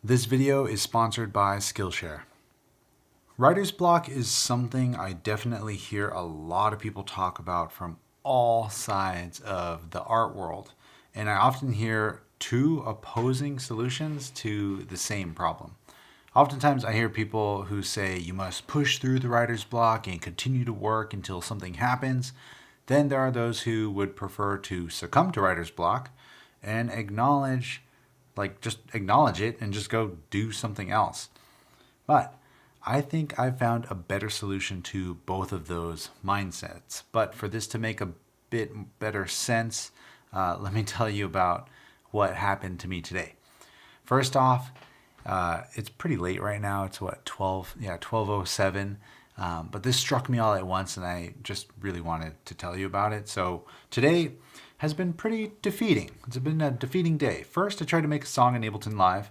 This video is sponsored by Skillshare. Writer's block is something I definitely hear a lot of people talk about from all sides of the art world. And I often hear two opposing solutions to the same problem. Oftentimes I hear people who say you must push through the writer's block and continue to work until something happens. Then there are those who would prefer to succumb to writer's block and just acknowledge it and just go do something else. But I think I found a better solution to both of those mindsets. But for this to make a bit better sense, let me tell you about what happened to me today. First off, it's pretty late right now. It's 12:07. But this struck me all at once, and I just really wanted to tell you about it. So today has been pretty defeating. It's been a defeating day. First, I tried to make a song in Ableton Live,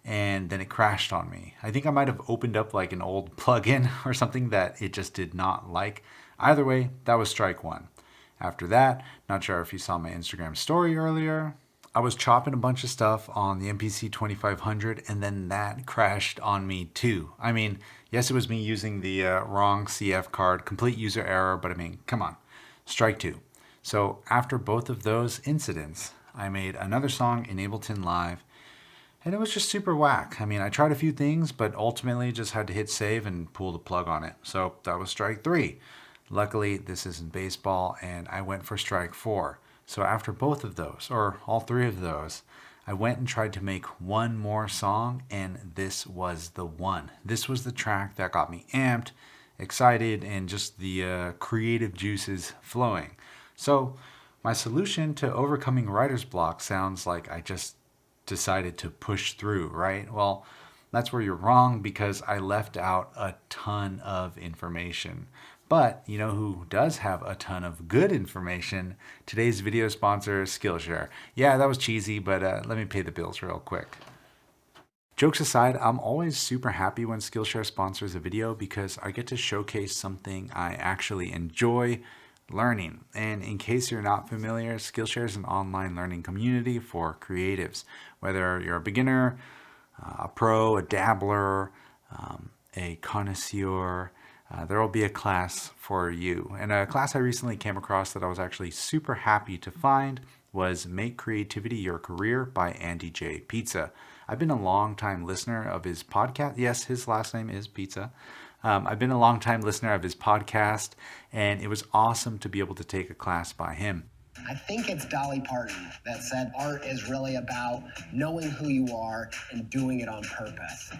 and then it crashed on me. I think I might have opened up like an old plugin or something that it just did not like. Either way, that was strike one. After that, not sure if you saw my Instagram story earlier, I was chopping a bunch of stuff on the MPC 2500, and then that crashed on me too. I mean, yes, it was me using the wrong CF card, complete user error, but I mean, come on, strike two. So after both of those incidents, I made another song in Ableton Live, and it was just super whack. I mean, I tried a few things, but ultimately just had to hit save and pull the plug on it. So that was strike three. Luckily, this isn't baseball, and I went for strike four. So after both of those, or all three of those, I went and tried to make one more song, and this was the one. This was the track that got me amped, excited, and just the creative juices flowing. So my solution to overcoming writer's block sounds like I just decided to push through, right? Well, that's where you're wrong, because I left out a ton of information. But you know who does have a ton of good information? Today's video sponsor, Skillshare. Yeah, that was cheesy, but let me pay the bills real quick. Jokes aside, I'm always super happy when Skillshare sponsors a video because I get to showcase something I actually enjoy learning. And in case you're not familiar, Skillshare is an online learning community for creatives. Whether you're a beginner, a pro, a dabbler, a connoisseur, there will be a class for you. And a class I recently came across that I was actually super happy to find was Make Creativity Your Career by Andy J. Pizza. I've been a long-time listener of his podcast. Yes, his last name is Pizza. I've been a long-time listener of his podcast, and it was awesome to be able to take a class by him. I think it's Dolly Parton that said art is really about knowing who you are and doing it on purpose.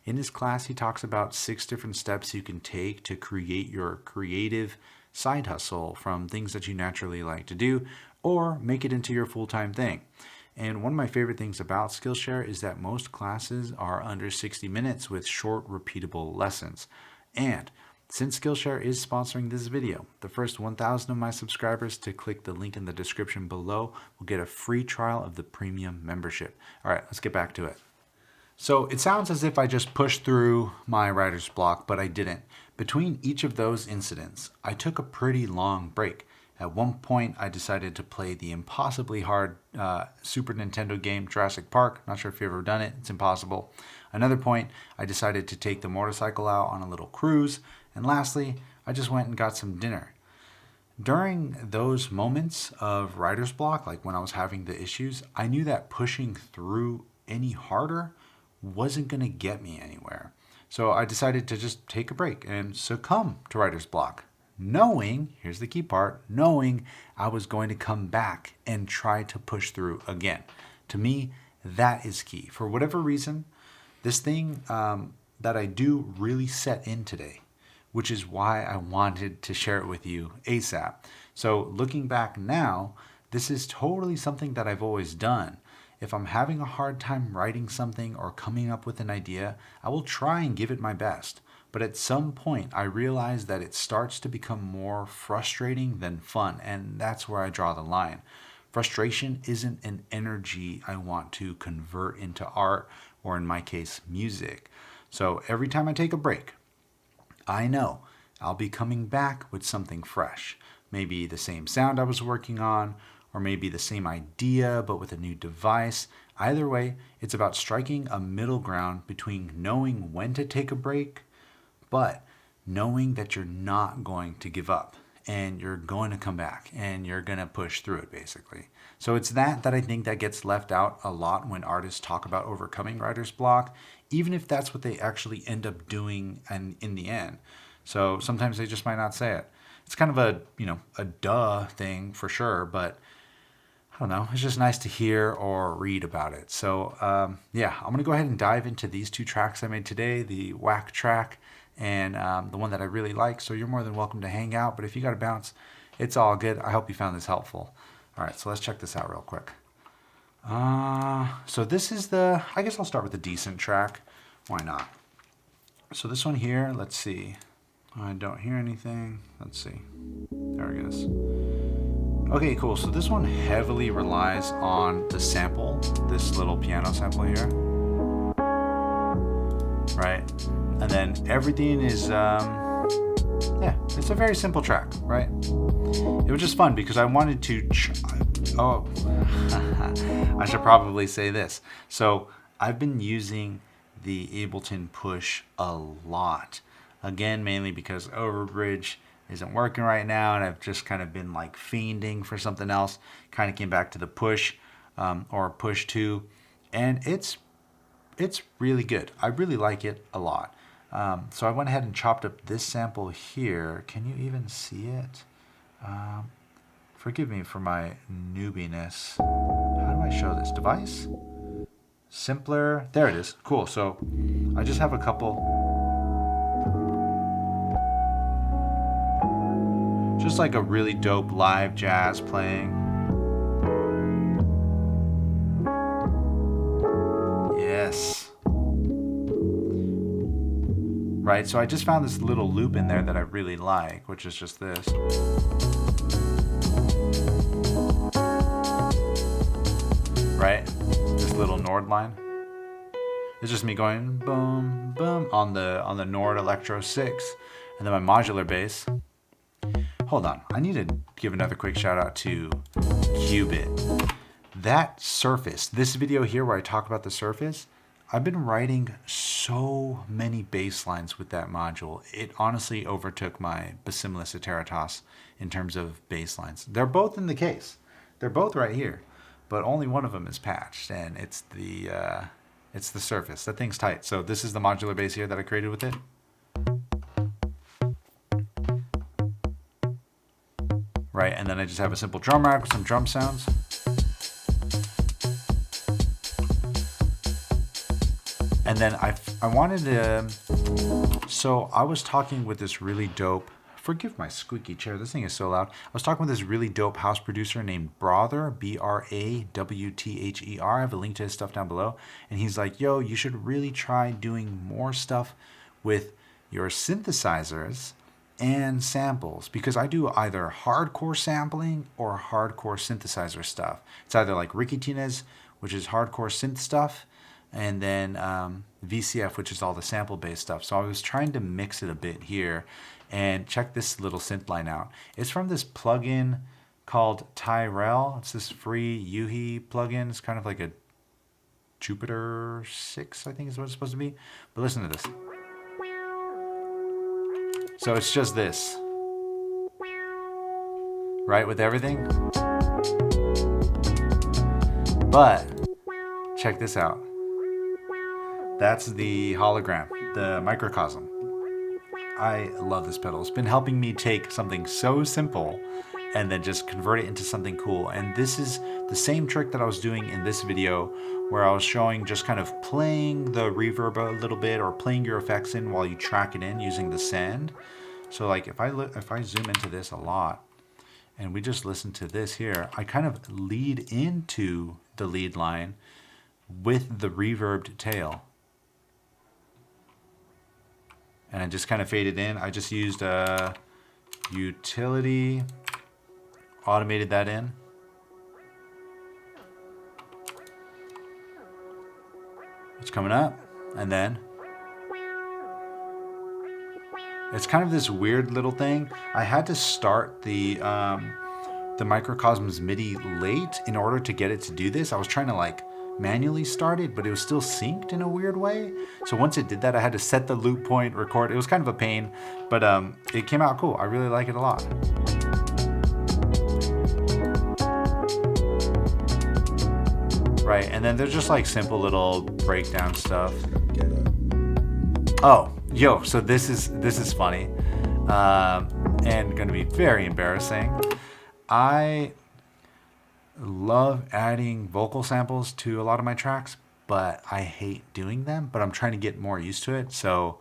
In his class, he talks about 6 different steps you can take to create your creative side hustle from things that you naturally like to do or make it into your full-time thing. And one of my favorite things about Skillshare is that most classes are under 60 minutes with short, repeatable lessons. And since Skillshare is sponsoring this video, the first 1,000 of my subscribers to click the link in the description below will get a free trial of the premium membership. All right, let's get back to it. So it sounds as if I just pushed through my writer's block, but I didn't. Between each of those incidents, I took a pretty long break. At one point, I decided to play the impossibly hard Super Nintendo game Jurassic Park. Not sure if you've ever done it. It's impossible. Another point, I decided to take the motorcycle out on a little cruise. And lastly, I just went and got some dinner. During those moments of writer's block, like when I was having the issues, I knew that pushing through any harder wasn't going to get me anywhere. So I decided to just take a break and succumb to writer's block, knowing, here's the key part, knowing I was going to come back and try to push through again. To me, that is key. For whatever reason, this thing that I do really set in today, which is why I wanted to share it with you ASAP. So looking back now, this is totally something that I've always done. If I'm having a hard time writing something or coming up with an idea, I will try and give it my best. But at some point, I realize that it starts to become more frustrating than fun, and that's where I draw the line. Frustration isn't an energy I want to convert into art, or in my case, music. So every time I take a break, I know I'll be coming back with something fresh. Maybe the same sound I was working on, or maybe the same idea but with a new device. Either way, it's about striking a middle ground between knowing when to take a break, but knowing that you're not going to give up and you're going to come back and you're going to push through it, basically. So it's that I think that gets left out a lot when artists talk about overcoming writer's block, even if that's what they actually end up doing and in the end. So sometimes they just might not say it. It's kind of a duh thing for sure, but I don't know. It's just nice to hear or read about it. So yeah, I'm going to go ahead and dive into these two tracks I made today, the whack track and the one that I really like. So you're more than welcome to hang out. But if you got to bounce, it's all good. I hope you found this helpful. All right, so let's check this out real quick. So this is I guess I'll start with the decent track. Why not? So this one here, let's see. I don't hear anything. Let's see. There it goes. Okay, cool. So this one heavily relies on the sample, this little piano sample here. Right? And then everything is, yeah, it's a very simple track, right? It was just fun because I wanted to, I should probably say this. So I've been using the Ableton push a lot. Again, mainly because Overbridge isn't working right now, and I've just kind of been like fiending for something else. Kind of came back to the push or push 2, and it's really good. I really like it a lot. So I went ahead and chopped up this sample here. Can you even see it? Forgive me for my newbiness. How do I show this? Device? Simpler. There it is. Cool. So I just have a couple. Just like a really dope live jazz playing. Yes. Right, so I just found this little loop in there that I really like, which is just this. Right? This little Nord line. It's just me going boom, boom on the Nord Electro 6. And then my modular bass. Hold on, I need to give another quick shout out to Qubit. That Surface, this video here where I talk about the Surface, I've been writing so many bass lines with that module. It honestly overtook my Bassimilus Eteritas in terms of bass lines. They're both in the case. They're both right here, but only one of them is patched, and it's the Surface. That thing's tight. So this is the modular bass here that I created with it. Right, and then I just have a simple drum rack with some drum sounds. And then I wanted to, so I was talking with this really dope, forgive my squeaky chair, this thing is so loud. I was talking with this really dope house producer named Brawther, Brawther. I have a link to his stuff down below. And he's like, yo, you should really try doing more stuff with your synthesizers and samples, because I do either hardcore sampling or hardcore synthesizer stuff. It's either like Ricky Tinez, which is hardcore synth stuff, and then VCF, which is all the sample-based stuff. So I was trying to mix it a bit here, and check this little synth line out. It's from this plugin called Tyrell. It's this free Yuhi plugin. It's kind of like a Jupiter 6, I think is what it's supposed to be. But listen to this. So it's just this, right, with everything. But check this out. That's the hologram, the microcosm. I love this pedal. It's been helping me take something so simple and then just convert it into something cool. And this is the same trick that I was doing in this video, where I was showing just kind of playing the reverb a little bit or playing your effects in while you track it in using the send. So like if I zoom into this a lot and we just listen to this here, I kind of lead into the lead line with the reverbed tail. And I just kind of faded in. I just used a utility, automated that in. It's coming up, and then it's kind of this weird little thing. I had to start the the Microcosmos MIDI late in order to get it to do this. I was trying to like manually start it, but it was still synced in a weird way. So once it did that, I had to set the loop point, record. It was kind of a pain, but it came out cool. I really like it a lot. Right, and then there's just like simple little breakdown stuff. Oh, yo, so this is funny, and gonna be very embarrassing. I love adding vocal samples to a lot of my tracks, but I hate doing them, but I'm trying to get more used to it. So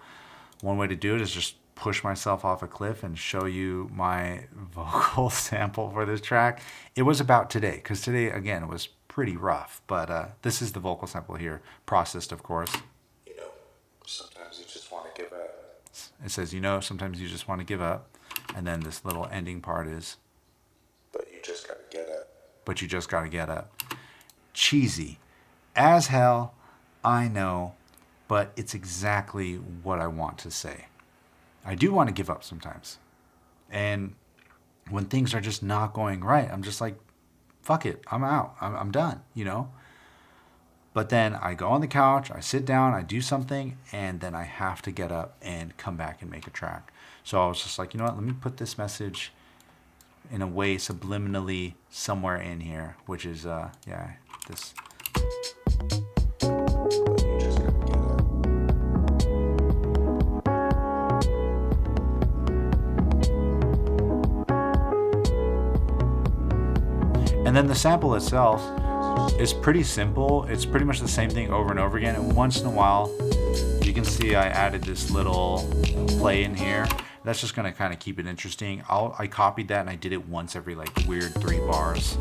one way to do it is just push myself off a cliff and show you my vocal sample for this track. It was about today, because today, again, was pretty rough, but this is the vocal sample here, processed, of course. You know, sometimes you just want to give up. It says, you know, sometimes you just want to give up. And then this little ending part is, but you just got to get up. But you just got to get up. Cheesy as hell, I know, but it's exactly what I want to say. I do want to give up sometimes. And when things are just not going right, I'm just like, fuck it, I'm out. I'm done, you know? But then I go on the couch, I sit down, I do something, and then I have to get up and come back and make a track. So I was just like, you know what, let me put this message in a way subliminally somewhere in here, which is, yeah, this. But you just got to get up. And then the sample itself is pretty simple. It's pretty much the same thing over and over again. And once in a while, you can see I added this little play in here. That's just gonna kind of keep it interesting. I copied that and I did it once every like weird 3 bars.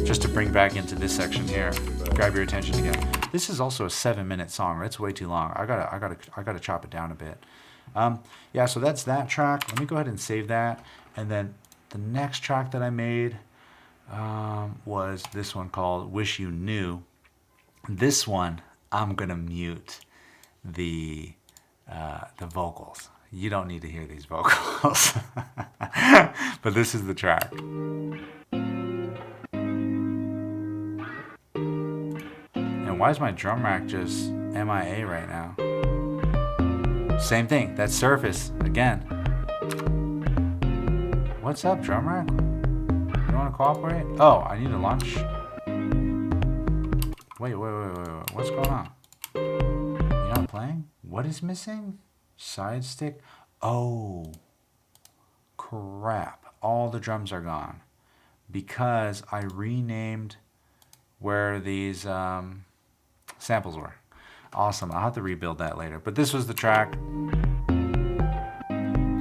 Just to bring back into this section here, grab your attention again. This is also a 7-minute song. It's way too long. I gotta chop it down a bit. Yeah, so that's that track. Let me go ahead and save that. And then the next track that I made was this one called Wish You Knew. This one, I'm gonna mute the vocals. You don't need to hear these vocals. But this is the track. And why is my drum rack just MIA right now? Same thing, that's surface, again. What's up, drum rack? You wanna cooperate? Oh, I need to launch. Wait, what's going on? You're not playing? What is missing? Side stick? Oh, crap. All the drums are gone. Because I renamed where these samples were. Awesome, I'll have to rebuild that later. But this was the track.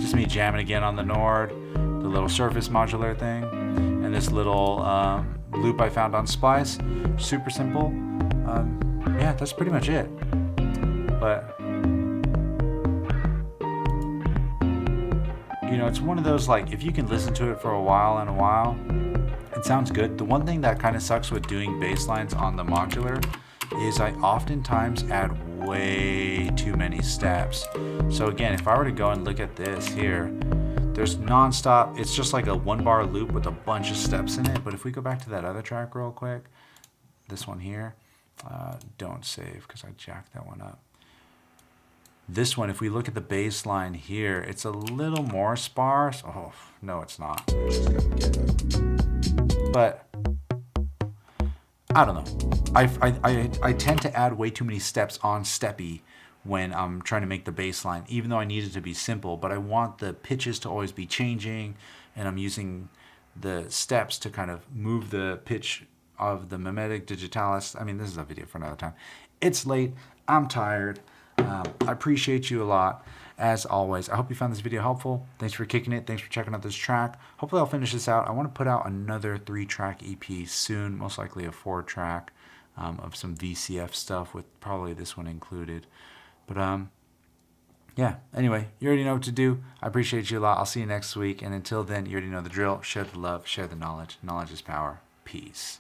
Just me jamming again on the Nord, the little surface modular thing, and this little loop I found on Splice. Super simple. Yeah, that's pretty much it. But, you know, it's one of those, like, if you can listen to it for a while, it sounds good. The one thing that kind of sucks with doing bass lines on the modular is I oftentimes add way too many steps. So again, if I were to go and look at this here, there's non-stop, it's just like a 1-bar loop with a bunch of steps in it. But if we go back to that other track real quick, this one here, don't save because I jacked that one up. This one, if we look at the bass line here, it's a little more sparse. Oh, no, it's not. But I don't know. I tend to add way too many steps on steppy when I'm trying to make the bass line, even though I need it to be simple, but I want the pitches to always be changing, and I'm using the steps to kind of move the pitch of the mimetic digitalis. I mean, this is a video for another time. It's late. I'm tired. I appreciate you a lot, as always. I hope you found this video helpful. Thanks for kicking it. Thanks for checking out this track. Hopefully I'll finish this out. I want to put out another 3-track EP soon, most likely a 4-track of some VCF stuff with probably this one included. But yeah, anyway, you already know what to do. I appreciate you a lot. I'll see you next week. And until then, you already know the drill. Share the love, share the knowledge. Knowledge is power. Peace.